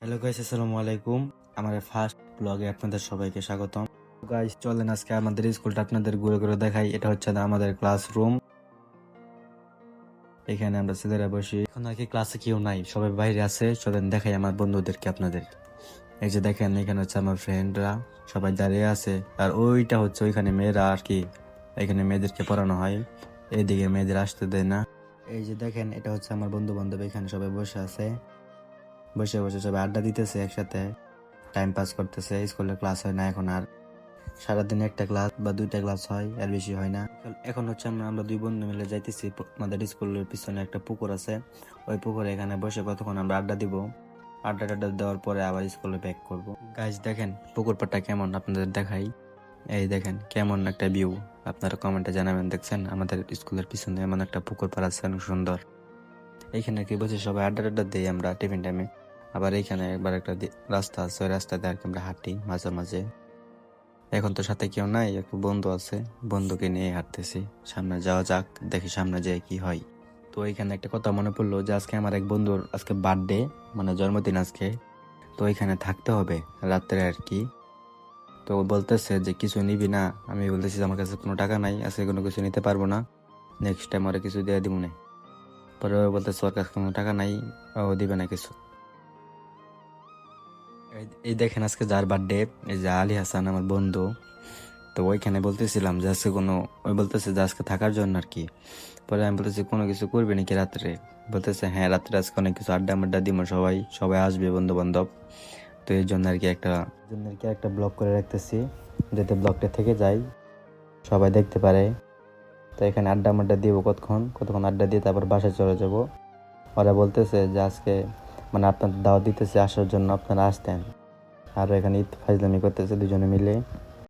Hello guys, আসসালামু আলাইকুম। আমার ফার্স্ট ব্লগে আপনাদের সবাইকে স্বাগতম। গাইস চলেন আজকে আমাদের স্কুলটা আপনাদের ঘুরে ঘুরে দেখাই। এটা হচ্ছে আমাদের ক্লাসরুম। এখানে আমরা ছেলেরা বসি। এখন আর কি ক্লাসে কেউ নাই, সবাই বাইরে আছে। চলেন দেখাই আমার বন্ধুদেরকে আপনাদের। এই যে দেখেন, এখানে হচ্ছে আমার ফ্রেন্ডরা সবাই দাঁড়িয়ে আছে। আর ওইটা হচ্ছে ওইখানে মেয়েরা আর কি, এখানে মেয়েদেরকে পড়ানো হয়। এইদিকে মেয়েদের আসতে দেয় না। এই যে দেখেন, এটা হচ্ছে আমার বন্ধু বান্ধব। এখানে সবাই বসে আছে, বসে বসে সবাই আড্ডা দিতেছে একসাথে, টাইম পাস করতেছে। স্কুলের ক্লাস হয় না এখন আর, সারাদিন একটা ক্লাস বা দুইটা ক্লাস হয়, আর বেশি হয় না। এখন হচ্ছে আমরা দুই বন্ধু মিলে যাইতেছি। আমাদের স্কুলের পিছনে একটা পুকুর আছে, ওই পুকুরে এখানে বসে কতক্ষণ আমরা আড্ডা দিব। আড্ডা টাড্ডা দেওয়ার পরে আবার স্কুলে ব্যাক করব। গাইজ দেখেন পুকুর পাড়টা কেমন আপনাদের দেখাই। এই দেখেন কেমন একটা ভিউ, আপনারা কমেন্টে জানাবেন। দেখছেন আমাদের স্কুলের পিছনে এমন একটা পুকুর পাড় আছে, অনেক সুন্দর। এইখানে কি বসে সবাই আড্ডা টাড্ডা দিই আমরা টিফিন টাইমে। আবার এইখানে একবার একটা রাস্তা আছে, ওই রাস্তাতে আর কি আমরা হাঁটি মাঝে মাঝে। এখন তো সাথে কেউ নাই, একটু বন্ধু আছে, বন্ধুকে নিয়ে হাঁটতেছি। সামনে যাওয়া যাক, দেখি সামনে যেয়ে কি হয়। তো এখানে একটা কথা মনে পড়লো যে আজকে আমার এক বন্ধুর আজকে বার্থডে, মানে জন্মদিন আজকে। তো এখানে থাকতে হবে রাত্রে আর কি। তো ও বলতেছে যে কিছু নিবি না। আমি বলতেছি আমার কাছে কোনো টাকা নাই, আজকে কোনো কিছু নিতে পারবো না, নেক্সট টাইম ওরা কিছু দিয়ে দিব না। পরে ও বলতেছে ওর কাছে কোনো টাকা নাই, ও দিবে না কিছু। এই দেখেন আজকে যার বার্থডে, এই যে আলী হাসান আমার বন্ধু। তো ওইখানে বলতেছিলাম যে আজকে কোনো, ওই বলতেছে যে আজকে থাকার জন্য আর কি। পরে আমি বলতেছি কোনো কিছু করবে নাকি রাত্রে। বলতেছে হ্যাঁ, রাত্রে আজকে অনেক কিছু আড্ডা মাড্ডা দিব, সবাই সবাই আসবে বন্ধু বান্ধব। তো এই জন্য আর কি একটা ব্লগ করে রাখতেছি, যাতে ব্লগটা থেকে যায়, সবাই দেখতে পারে। তো এখানে আড্ডা মাড্ডা দিব, কতক্ষণ আড্ডা দিয়ে তারপর বাসায় চলে যাব। ওরা বলতেছে যে আজকে মানে আপনাদের দাওয়াত দিতেছে আসার জন্য, আপনারা আসতেন। আর এখানে ঈদ ফাইজলামি করতেছে দুজনে মিলে।